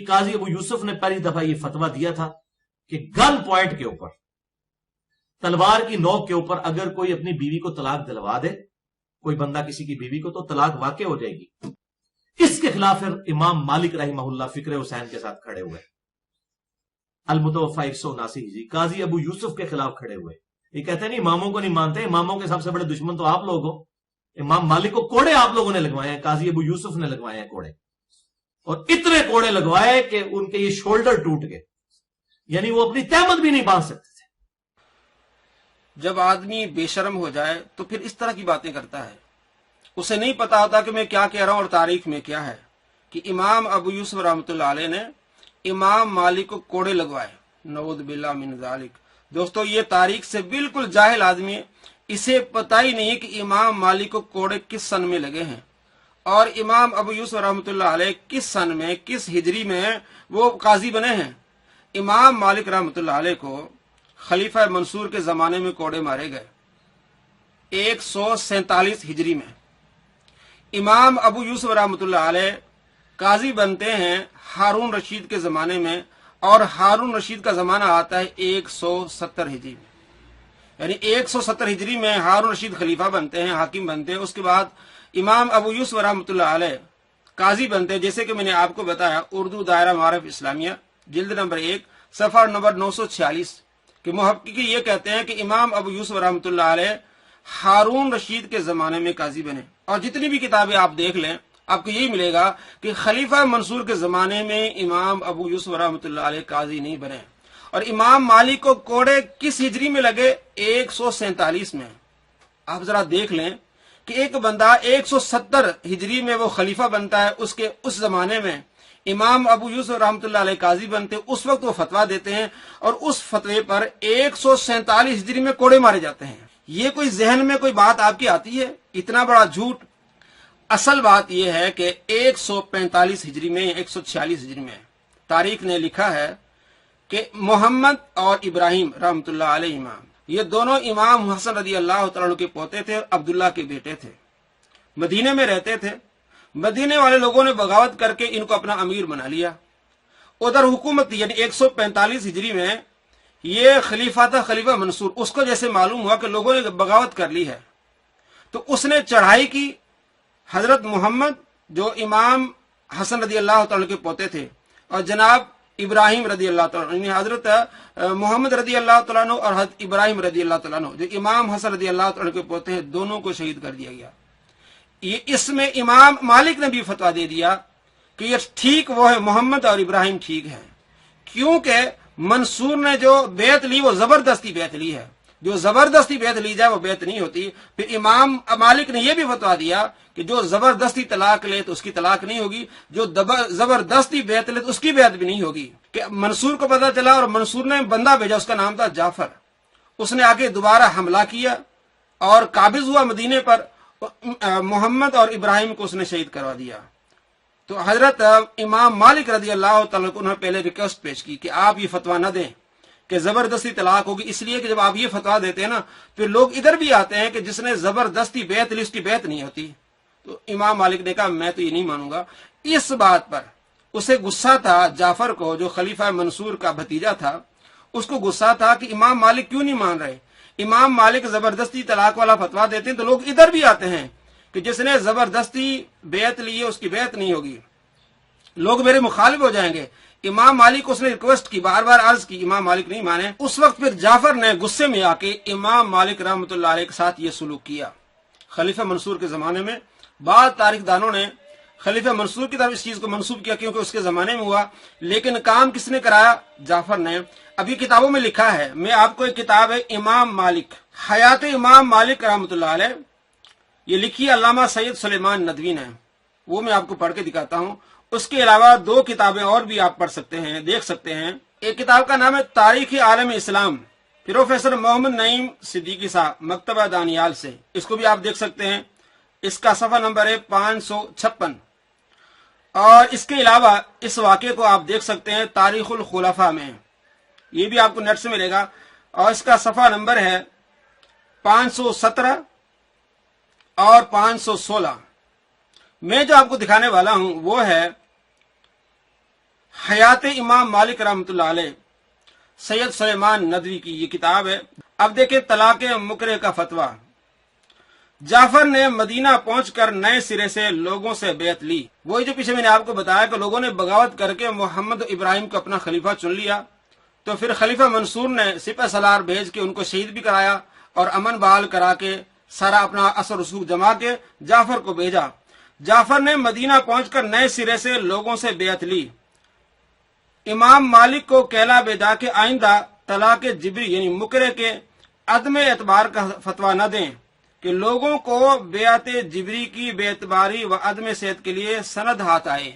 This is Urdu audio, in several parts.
قاضی ابو یوسف نے پہلی دفعہ یہ فتویٰ دیا تھا کہ گن پوائنٹ کے اوپر، تلوار کی نوک کے اوپر اگر کوئی اپنی بیوی کو طلاق دلوا دے، کوئی بندہ کسی کی بیوی کو، تو طلاق واقع ہو جائے گی۔ اس کے خلاف پھر امام مالک رحمہ اللہ فکر حسین کے ساتھ کھڑے ہوئے، المتوفی 179 ہجری، قاضی ابو یوسف کے خلاف کھڑے ہوئے۔ یہ کہتے ہیں نہیں اماموں کو نہیں مانتے، اماموں کے سب سے بڑے دشمن تو آپ لوگ ہو۔ امام مالک کو کوڑے آپ لوگوں نے لگوائے ہیں، قاضی ابو یوسف نے لگوائے ہیں کوڑے، اور اتنے کوڑے لگوائے کہ ان کے یہ شولڈر ٹوٹ گئے، یعنی وہ اپنی تہمت بھی نہیں باندھ سکتے تھے۔ جب آدمی بے شرم ہو جائے تو پھر اس طرح کی باتیں کرتا ہے، اسے نہیں پتا ہوتا کہ میں کیا کہہ رہا ہوں اور تاریخ میں کیا ہے، کہ امام ابو یوسف رحمۃ اللہ علیہ نے امام مالک کو کوڑے لگوائے، نعوذ باللہ من ذالک۔ دوستو یہ تاریخ سے بالکل جاہل آدمی ہے، اسے پتہ ہی نہیں کہ امام مالک کو کوڑے کس سن میں لگے ہیں، اور امام ابو یوسف رحمۃ اللہ علیہ کس سن میں، کس ہجری میں وہ قاضی بنے ہیں۔ امام مالک رحمۃ اللہ علیہ کو خلیفہ منصور کے زمانے میں کوڑے مارے گئے 147 ہجری میں۔ امام ابو یوسف رحمۃ اللہ علیہ قاضی بنتے ہیں ہارون رشید کے زمانے میں، اور ہارون رشید کا زمانہ آتا ہے 170 ہجری میں، یعنی 170 ہجری میں ہارون رشید خلیفہ بنتے ہیں، حاکم بنتے ہیں۔ اس کے بعد امام ابو یوسف رحمۃ اللہ علیہ قاضی بنتے ہیں، جیسے کہ میں نے آپ کو بتایا اردو دائرہ معارف اسلامیہ جلد نمبر 1 صفحہ نمبر 946 کہ محققین یہ کہتے ہیں کہ امام ابو یوسف رحمۃ اللہ علیہ ہارون رشید کے زمانے میں قاضی بنے۔ اور جتنی بھی کتابیں آپ دیکھ لیں آپ کو یہی ملے گا کہ خلیفہ منصور کے زمانے میں امام ابو یوسف رحمۃ اللہ علیہ قاضی نہیں بنے۔ اور امام مالک کو کوڑے کس ہجری میں لگے؟ 147 میں۔ آپ ذرا دیکھ لیں کہ ایک بندہ 170 ہجری میں وہ خلیفہ بنتا ہے، اس زمانے میں امام ابو یوسف رحمۃ اللہ علیہ قاضی بنتے، اس وقت وہ فتویٰ دیتے ہیں، اور اس فتوے پر 147 ہجری میں کوڑے مارے جاتے ہیں۔ یہ کوئی ذہن میں کوئی بات آپ کی آتی ہے؟ اتنا بڑا جھوٹ۔ اصل بات یہ ہے کہ 145 ہجری میں، 146 ہجری میں تاریخ نے لکھا ہے کہ محمد اور ابراہیم رحمۃ اللہ علیہ امام، یہ دونوں امام حسن رضی اللہ تعالیٰ عنہ کے پوتے تھے اور عبداللہ کے بیٹے تھے، مدینے میں رہتے تھے۔ مدینے والے لوگوں نے بغاوت کر کے ان کو اپنا امیر بنا لیا۔ ادھر حکومت تھی، یعنی 145 ہجری میں یہ خلیفہ تھا خلیفہ منصور، اس کو جیسے معلوم ہوا کہ لوگوں نے بغاوت کر لی ہے تو اس نے چڑھائی کی۔ حضرت محمد جو امام حسن رضی اللہ تعالیٰ کے پوتے تھے، اور جناب ابراہیم رضی اللہ تعالیٰ، یعنی حضرت محمد رضی اللہ تعالیٰ اور حضرت ابراہیم رضی اللہ تعالیٰ جو امام حسن رضی اللہ تعالیٰ کے پوتے ہیں، دونوں کو شہید کر دیا گیا۔ اس میں امام مالک نے بھی فتویٰ دے دیا کہ یہ ٹھیک وہ ہے، محمد اور ابراہیم ٹھیک ہے، کیونکہ منصور نے جو بیعت لی وہ زبردستی بیعت لی ہے، جو زبردستی بیعت لی جائے وہ بیعت نہیں ہوتی۔ پھر امام مالک نے یہ بھی فتویٰ دیا کہ جو زبردستی طلاق لے تو اس کی طلاق نہیں ہوگی، جو زبردستی بیعت لے تو اس کی بیعت بھی نہیں ہوگی۔ کہ منصور کو پتہ چلا اور منصور نے بندہ بھیجا، اس کا نام تھا جعفر، اس نے آگے دوبارہ حملہ کیا اور قابض ہوا مدینے پر، محمد اور ابراہیم کو اس نے شہید کروا دیا۔ تو حضرت امام مالک رضی اللہ تعالیٰ کو انہوں نے پہلے ریکویسٹ پیش کی کہ آپ یہ فتویٰ نہ دیں کہ زبردستی طلاق ہوگی، اس لیے کہ جب آپ یہ فتویٰ دیتے ہیں نا پھر لوگ ادھر بھی آتے ہیں کہ جس نے زبردستی بیعت لی اس کی بیعت نہیں ہوتی۔ تو امام مالک نے کہا میں تو یہ نہیں مانوں گا۔ اس بات پر اسے غصہ تھا، جعفر کو جو خلیفہ منصور کا بھتیجا تھا، اس کو غصہ تھا کہ امام مالک کیوں نہیں مان رہے، امام مالک زبردستی طلاق والا فتویٰ دیتے ہیں تو لوگ ادھر بھی آتے ہیں کہ جس نے زبردستی بیعت لی ہے اس کی بیعت نہیں ہوگی، لوگ میرے مخالف ہو جائیں گے۔ امام مالک کو اس نے ریکویسٹ کی، بار بار عرض کی، امام مالک نہیں مانے۔ اس وقت پھر جعفر نے غصے میں آ کے امام مالک رحمۃ اللہ علیہ کے ساتھ یہ سلوک کیا۔ خلیفہ منصور کے زمانے میں بعض تاریخ دانوں نے خلیفہ منصور کی طرف اس چیز کو منسوب کیا کیونکہ اس کے زمانے میں ہوا، لیکن کام کس نے کرایا؟ جعفر نے۔ ابھی کتابوں میں لکھا ہے، میں آپ کو ایک کتاب ہے امام مالک، حیات امام مالک رحمۃ اللہ علیہ، یہ لکھی علامہ سید سلیمان ندوی نے، وہ میں آپ کو پڑھ کے دکھاتا ہوں۔ اس کے علاوہ دو کتابیں اور بھی آپ پڑھ سکتے ہیں، دیکھ سکتے ہیں۔ ایک کتاب کا نام ہے تاریخ عالم اسلام، پروفیسر محمد نعیم صدیقی صاحب، مکتبہ دانیال سے، اس کو بھی آپ دیکھ سکتے ہیں۔ اس کا صفحہ نمبر ہے 556۔ اور اس کے علاوہ اس واقعے کو آپ دیکھ سکتے ہیں تاریخ الخلفاء میں، یہ بھی آپ کو نیٹ سے ملے گا، اور اس کا صفحہ نمبر ہے 517 اور 516۔ میں جو آپ کو دکھانے والا ہوں وہ ہے حیات امام مالک رحمۃ اللہ علیہ، سید سلیمان ندوی کی یہ کتاب ہے۔ اب دیکھیں طلاق مکرہ کا فتویٰ۔ جعفر نے مدینہ پہنچ کر نئے سرے سے لوگوں سے بیعت لی۔ وہی جو پیچھے میں نے آپ کو بتایا کہ لوگوں نے بغاوت کر کے محمد ابراہیم کو اپنا خلیفہ چن لیا، تو پھر خلیفہ منصور نے سپہ سالار بھیج کے ان کو شہید بھی کرایا اور امن بحال کرا کے سارا اپنا اثر رسوخ جما کے جعفر کو بھیجا۔ جعفر نے مدینہ پہنچ کر نئے سرے سے لوگوں سے بیعت لی۔ امام مالک کو کہلا بھیجا کہ آئندہ طلاق جبری یعنی مکرے کے عدم اعتبار کا فتویٰ نہ دیں، کہ لوگوں کو بیعت جبری کی بے اعتباری و عدم صحت کے لیے سند ہاتھ آئے،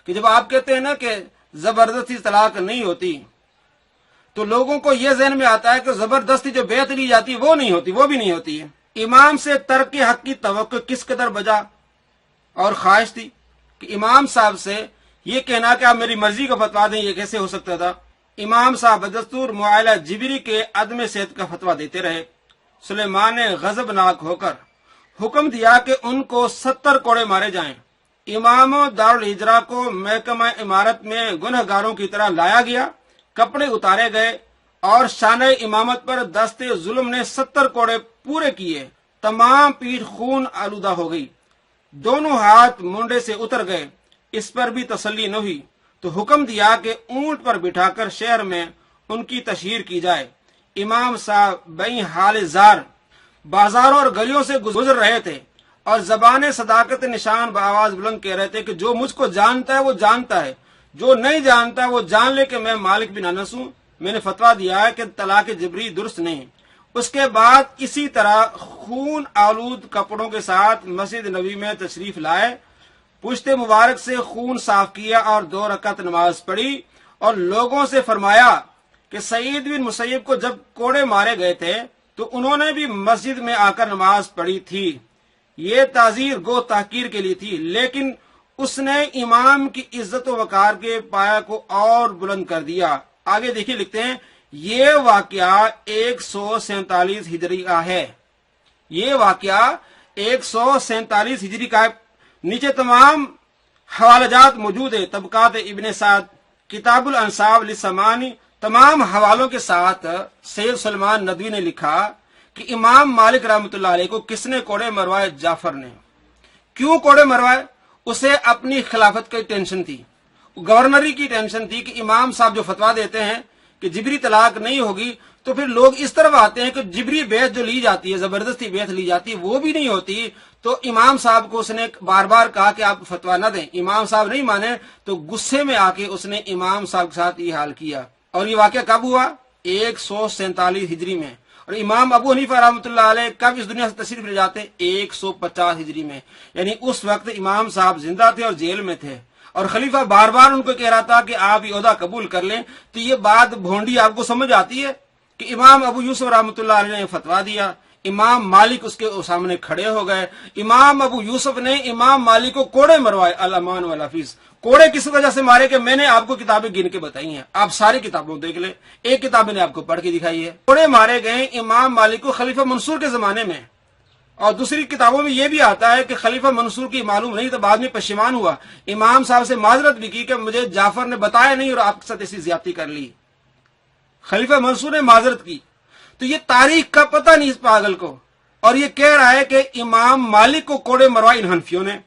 کہ جب آپ کہتے ہیں نا کہ زبردستی طلاق نہیں ہوتی، تو لوگوں کو یہ ذہن میں آتا ہے کہ زبردستی جو بیعت لی جاتی وہ نہیں ہوتی، وہ بھی نہیں ہوتی ہے۔ امام سے ترک حق کی توقع کس قدر بجا اور خواہش تھی کہ امام صاحب سے یہ کہنا کہ آپ میری مرضی کا فتویٰ دیں، یہ کیسے ہو سکتا تھا؟ امام صاحب بدستور معائلہ جبری کے عدم صحت کا فتویٰ دیتے رہے۔ سلیمان نے غضبناک ہو کر حکم دیا کہ ان کو 70 کوڑے مارے جائیں۔ امام دارالہجرہ کو محکمہ امارت میں گنہگاروں کی طرح لایا گیا، کپڑے اتارے گئے اور شانہ امامت پر دست ظلم نے 70 کوڑے پورے کیے۔ تمام پیٹھ خون آلودہ ہو گئی، دونوں ہاتھ منڈے سے اتر گئے۔ اس پر بھی تسلی نہ ہوئی تو حکم دیا کہ اونٹ پر بٹھا کر شہر میں ان کی تشہیر کی جائے۔ امام صاحب بئی حال زار بازاروں اور گلیوں سے گزر رہے تھے اور زبان صداقت نشان بآواز بلند کہہ رہے تھے کہ جو مجھ کو جانتا ہے وہ جانتا ہے، جو نہیں جانتا وہ جان لے کہ میں مالک بن انس ہوں۔ میں نے فتویٰ دیا ہے کہ طلاق جبری درست نہیں۔ اس کے بعد اسی طرح خون آلود کپڑوں کے ساتھ مسجد نبوی میں تشریف لائے، پشت مبارک سے خون صاف کیا اور 2 رکعت نماز پڑھی اور لوگوں سے فرمایا کہ سعید بن مسیب کو جب کوڑے مارے گئے تھے تو انہوں نے بھی مسجد میں آ کر نماز پڑھی تھی۔ یہ تعزیر گو تحقیر کے لیے تھی، لیکن اس نے امام کی عزت و وقار کے پایہ کو اور بلند کر دیا۔ آگے دیکھیے لکھتے ہیں، یہ واقعہ 147 ہجری کا ہے۔ یہ واقعہ 147 ہجری کا ہے۔ نیچے تمام حوالہ جات موجود ہے، طبقات ابن سعد، کتاب الانصاب للسمانی، تمام حوالوں کے ساتھ سید سلیمان ندوی نے لکھا کہ امام مالک رحمۃ اللہ علیہ کو کس نے کوڑے مروائے؟ جعفر نے۔ کیوں کوڑے مروائے؟ اسے اپنی خلافت کی ٹینشن تھی، گورنری کی ٹینشن تھی کہ امام صاحب جو فتویٰ دیتے ہیں کہ جبری طلاق نہیں ہوگی، تو پھر لوگ اس طرف آتے ہیں کہ جبری بیعت جو لی جاتی ہے، زبردستی بیعت لی جاتی ہے، وہ بھی نہیں ہوتی۔ تو امام صاحب کو اس نے بار بار کہا کہ آپ فتویٰ نہ دیں، امام صاحب نہیں مانے تو غصے میں آ کے اس نے امام صاحب کے ساتھ یہ حال کیا۔ اور یہ واقعہ کب ہوا؟ 147 ہجری میں۔ اور امام ابو حنیفہ رحمۃ اللہ علیہ کب اس دنیا سے تشریف لے جاتے؟ 150 ہجری میں، یعنی اس وقت امام صاحب زندہ تھے اور جیل میں تھے، اور خلیفہ بار بار ان کو کہہ رہا تھا کہ آپ یہ عہدہ قبول کر لیں۔ تو یہ بات بھونڈی آپ کو سمجھ آتی ہے کہ امام ابو یوسف رحمۃ اللہ علیہ نے فتویٰ دیا، امام مالک اس کے سامنے کھڑے ہو گئے، امام ابو یوسف نے امام مالک کو کوڑے مروائے، الامان والحفیظ۔ کوڑے کس وجہ سے مارے کہ میں نے آپ کو کتابیں گن کے بتائی ہیں، آپ ساری کتابوں دیکھ لیں، ایک کتاب میں نے آپ کو پڑھ کے دکھائی ہے۔ کوڑے مارے گئے امام مالک کو خلیفہ منصور کے زمانے میں، اور دوسری کتابوں میں یہ بھی آتا ہے کہ خلیفہ منصور کی معلوم نہیں تو بعد میں پشیمان ہوا، امام صاحب سے معذرت بھی کی کہ مجھے جعفر نے بتایا نہیں اور آپ کے ساتھ ایسی زیادتی کر لی۔ خلیفہ منصور نے معذرت کی۔ تو یہ تاریخ کا پتہ نہیں اس پاگل کو، اور یہ کہہ رہا ہے کہ امام مالک کو کوڑے مروائے ان حنفیوں نے۔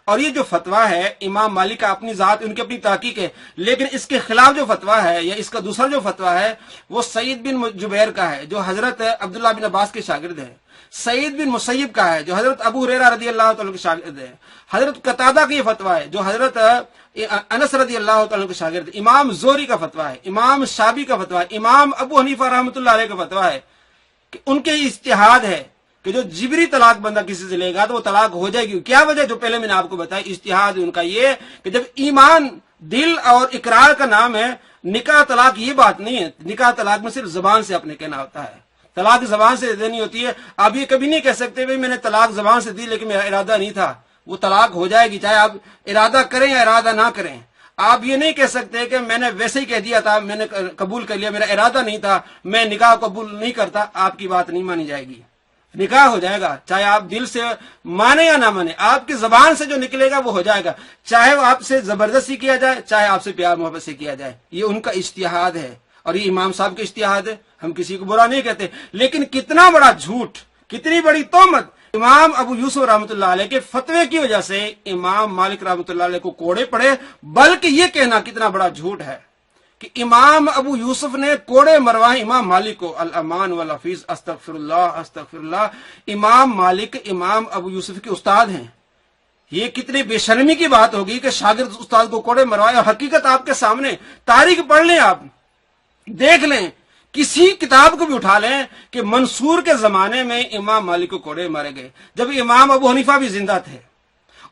اور یہ جو فتویٰ ہے امام مالک کا اپنی ذات، ان کی اپنی تحقیق ہے، لیکن اس کے خلاف جو فتویٰ ہے یا اس کا دوسرا جو فتویٰ ہے وہ سعید بن جبیر کا ہے جو حضرت عبداللہ بن عباس کے شاگرد ہے، سعید بن مسیب کا ہے جو حضرت ابو ہریرہ رضی اللہ تعالیٰ کے شاگرد ہے، حضرت قتادہ کا یہ فتویٰ ہے جو حضرت انس رضی اللہ تعالیٰ کے شاگرد، امام زہری کا فتویٰ ہے، امام شافعی کا فتویٰ ہے، امام ابو حنیفہ رحمۃ اللہ علیہ کا فتویٰ ہے کہ ان کے اجتہاد ہے کہ جو جبری طلاق بندہ کسی سے لے گا تو وہ طلاق ہو جائے گی۔ کیا وجہ؟ جو پہلے میں نے آپ کو بتایا، اجتہاد ان کا یہ کہ جب ایمان دل اور اقرار کا نام ہے، نکاح طلاق یہ بات نہیں ہے، نکاح طلاق میں صرف زبان سے اپنے کہنا ہوتا ہے، طلاق زبان سے دینی ہوتی ہے۔ آپ یہ کبھی نہیں کہہ سکتے بھائی میں نے طلاق زبان سے دی لیکن میرا ارادہ نہیں تھا، وہ طلاق ہو جائے گی چاہے آپ ارادہ کریں یا ارادہ نہ کریں۔ آپ یہ نہیں کہہ سکتے کہ میں نے ویسے ہی کہہ دیا تھا، میں نے قبول کر لیا، میرا ارادہ نہیں تھا، میں نکاح قبول نہیں کرتا، آپ کی بات نہیں مانی جائے گی۔ نکاح ہو جائے گا، چاہے آپ دل سے مانے یا نہ مانے، آپ کی زبان سے جو نکلے گا وہ ہو جائے گا، چاہے وہ آپ سے زبردستی کیا جائے، چاہے آپ سے پیار محبت سے کیا جائے. یہ ان کا اجتہاد ہے اور یہ امام صاحب کا اجتہاد ہے، ہم کسی کو برا نہیں کہتے. لیکن کتنا بڑا جھوٹ، کتنی بڑی تہمت امام ابو یوسف رحمۃ اللہ علیہ کے فتوے کی وجہ سے امام مالک رحمۃ اللہ علیہ کو کوڑے پڑے. بلکہ یہ کہنا کتنا بڑا جھوٹ ہے کہ امام ابو یوسف نے کوڑے مروائے امام مالک کو. الامان والحفیظ استغفر اللہ استغفر اللہ. امام مالک امام ابو یوسف کے استاد ہیں. یہ کتنی بے شرمی کی بات ہوگی کہ شاگرد استاد کو کوڑے مروائے. اور حقیقت آپ کے سامنے، تاریخ پڑھ لیں، آپ دیکھ لیں، کسی کتاب کو بھی اٹھا لیں کہ منصور کے زمانے میں امام مالک کو کوڑے مارے گئے، جب امام ابو حنیفہ بھی زندہ تھے.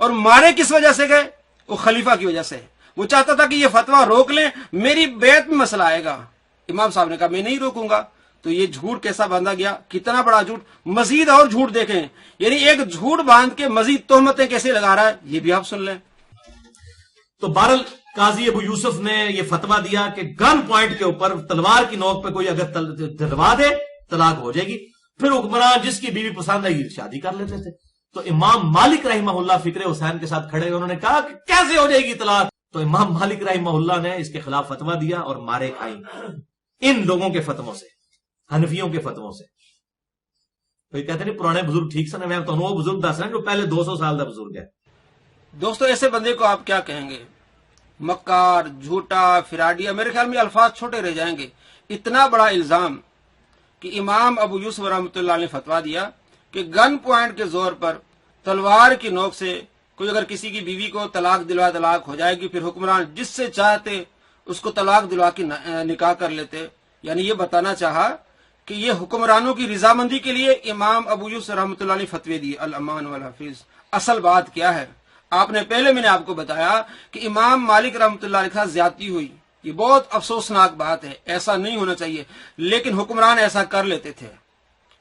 اور مارے کس وجہ سے گئے؟ وہ خلیفہ کی وجہ سے. وہ چاہتا تھا کہ یہ فتویٰ روک لیں، میری بیعت میں مسئلہ آئے گا. امام صاحب نے کہا میں نہیں روکوں گا. تو یہ جھوٹ کیسا باندھا گیا، کتنا بڑا جھوٹ. مزید اور جھوٹ دیکھیں، یعنی ایک جھوٹ باندھ کے مزید تہمتیں کیسے لگا رہا ہے، یہ بھی آپ سن لیں. تو بہرحال قاضی ابو یوسف نے یہ فتویٰ دیا کہ گن پوائنٹ کے اوپر تلوار کی نوک پہ کوئی اگر دلوا دے طلاق ہو جائے گی. پھر حکمران جس کی بیوی پسند آئی شادی کر لیتے تھے. تو امام مالک رحمہ اللہ فکر حسین کے ساتھ کھڑے، انہوں نے کہا کہ کیسے ہو جائے گی طلاق. تو امام مالک رحمہ اللہ نے اس کے خلاف فتویٰ دیا اور مارے کھائی ان لوگوں کے فتووں سے، حنفیوں کے فتووں سے. تو یہ کہتے ہیں پرانے بزرگ ٹھیک سے، میں تو وہ بزرگ دس رہا جو پہلے 200 سال کا بزرگ ہے. دوستو ایسے بندے کو آپ کیا کہیں گے؟ مکار، جھوٹا، فراڈیا. میرے خیال میں الفاظ چھوٹے رہ جائیں گے. اتنا بڑا الزام کہ امام ابو یوسف رحمۃ اللہ نے فتویٰ دیا کہ گن پوائنٹ کے زور پر تلوار کی نوک سے کوئی اگر کسی کی بیوی کو طلاق دلوا طلاق ہو جائے گی. پھر حکمران جس سے چاہتے اس کو طلاق دلوا کے نکاح کر لیتے. یعنی یہ بتانا چاہا کہ یہ حکمرانوں کی رضامندی کے لیے امام ابو یوسف رحمۃ اللہ نے فتوے دیے. الامان والحفیظ. اصل بات کیا ہے؟ آپ نے پہلے میں نے آپ کو بتایا کہ امام مالک رحمۃ اللہ علیہ کے ساتھ زیادتی ہوئی. یہ بہت افسوسناک بات ہے، ایسا نہیں ہونا چاہیے، لیکن حکمران ایسا کر لیتے تھے.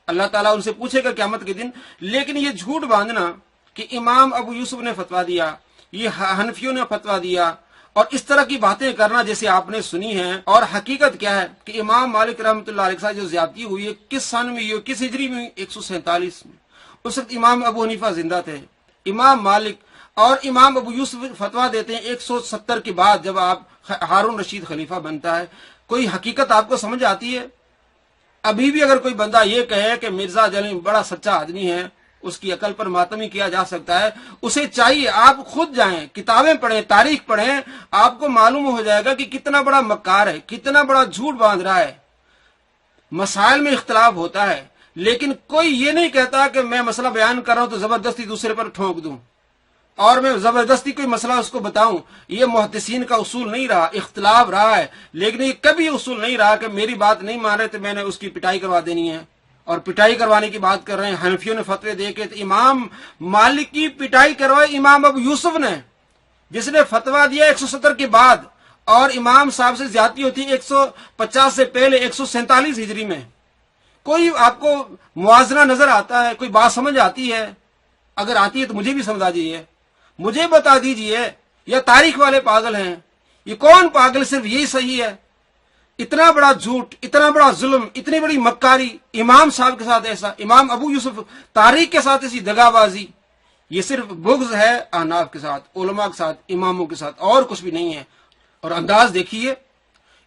اللہ تعالیٰ ان سے پوچھے گا قیامت کے دن. لیکن یہ جھوٹ باندھنا کہ امام ابو یوسف نے فتویٰ دیا، یہ حنفیوں نے فتویٰ دیا، اور اس طرح کی باتیں کرنا جیسے آپ نے سنی ہیں. اور حقیقت کیا ہے کہ امام مالک رحمۃ اللہ علیہ کے ساتھ جو زیادتی ہوئی ہے کس سن میں ہوئی، کس ہجری میں ہوئی؟ 147 میں. اس وقت امام ابو حنیفہ زندہ تھے. امام مالک اور امام ابو یوسف فتویٰ دیتے ہیں 170 کے بعد، جب آپ ہارون رشید خلیفہ بنتا ہے. کوئی حقیقت آپ کو سمجھ آتی ہے؟ ابھی بھی اگر کوئی بندہ یہ کہے کہ مرزا جلیل بڑا سچا آدمی ہے، اس کی عقل پر ماتم ہی کیا جا سکتا ہے. اسے چاہیے آپ خود جائیں، کتابیں پڑھیں، تاریخ پڑھیں، آپ کو معلوم ہو جائے گا کہ کتنا بڑا مکار ہے، کتنا بڑا جھوٹ باندھ رہا ہے. مسائل میں اختلاف ہوتا ہے، لیکن کوئی یہ نہیں کہتا کہ میں مسئلہ بیان کر رہا ہوں تو زبردستی دوسرے پر ٹھونک دوں اور میں زبردستی کوئی مسئلہ اس کو بتاؤں. یہ محدثین کا اصول نہیں رہا. اختلاف رہا ہے، لیکن یہ کبھی اصول نہیں رہا کہ میری بات نہیں مان رہے تو میں نے اس کی پٹائی کروا دینی ہے. اور پٹائی کروانے کی بات کر رہے ہیں، حنفیوں نے فتوے دے کے امام مالک کی پٹائی کروائی امام ابو یوسف نے، جس نے فتویٰ دیا 170 کے بعد. اور امام صاحب سے زیادتی ہوتی 150 سے پہلے 147 ہجری میں. کوئی آپ کو موازنہ نظر آتا ہے؟ کوئی بات سمجھ آتی ہے؟ اگر آتی ہے تو مجھے بھی سمجھا دیجیے، مجھے بتا دیجیے. یا تاریخ والے پاگل ہیں؟ یہ کون پاگل؟ صرف یہی صحیح ہے. اتنا بڑا جھوٹ، اتنا بڑا ظلم، اتنی بڑی مکاری امام صاحب کے ساتھ، ایسا امام ابو یوسف تاریخ کے ساتھ ایسی دغا بازی، یہ صرف بغض ہے احناف کے ساتھ، علماء کے ساتھ، اماموں کے ساتھ، اور کچھ بھی نہیں ہے. اور انداز دیکھیے،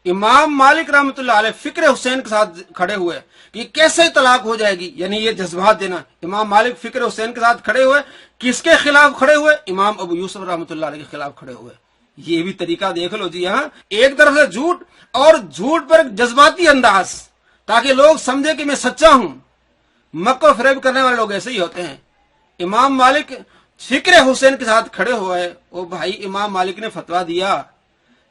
امام مالک رحمۃ اللہ علیہ فکر حسین کے ساتھ کھڑے ہوئے کہ کیسے طلاق ہو جائے گی، یعنی یہ جذبات دینا. امام مالک فکر حسین کے ساتھ کھڑے ہوئے، کس کے خلاف کھڑے ہوئے؟ امام ابو یوسف رحمۃ اللہ علیہ کے خلاف کھڑے ہوئے. یہ بھی طریقہ دیکھ لو جی. ہاں، ایک طرف سے جھوٹ اور جھوٹ پر جذباتی انداز تاکہ لوگ سمجھے کہ میں سچا ہوں. مکر و فریب کرنے والے لوگ ایسے ہی ہوتے ہیں. امام مالک فکر حسین کے ساتھ کھڑے ہوئے. او بھائی، امام مالک نے فتویٰ دیا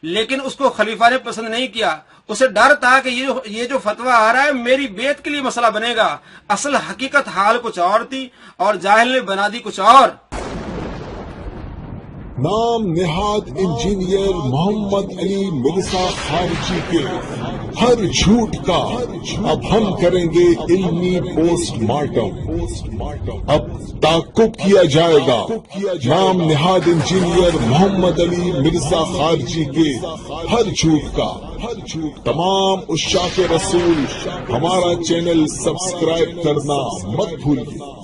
لیکن اس کو خلیفہ نے پسند نہیں کیا. اسے ڈر تھا کہ یہ جو فتویٰ آ رہا ہے میری بیعت کے لیے مسئلہ بنے گا. اصل حقیقت حال کچھ اور تھی اور جاہل نے بنا دی کچھ اور. نام نہاد انجینئر محمد علی مرزا خارجی کے ہر جھوٹ کا اب ہم کریں گے علمی پوسٹ مارٹم، اب تعاقب کیا جائے گا نام نہاد انجینئر محمد علی مرزا خارجی کے ہر جھوٹ کا۔ تمام عشاق رسول ہمارا چینل سبسکرائب کرنا مت بھولیے۔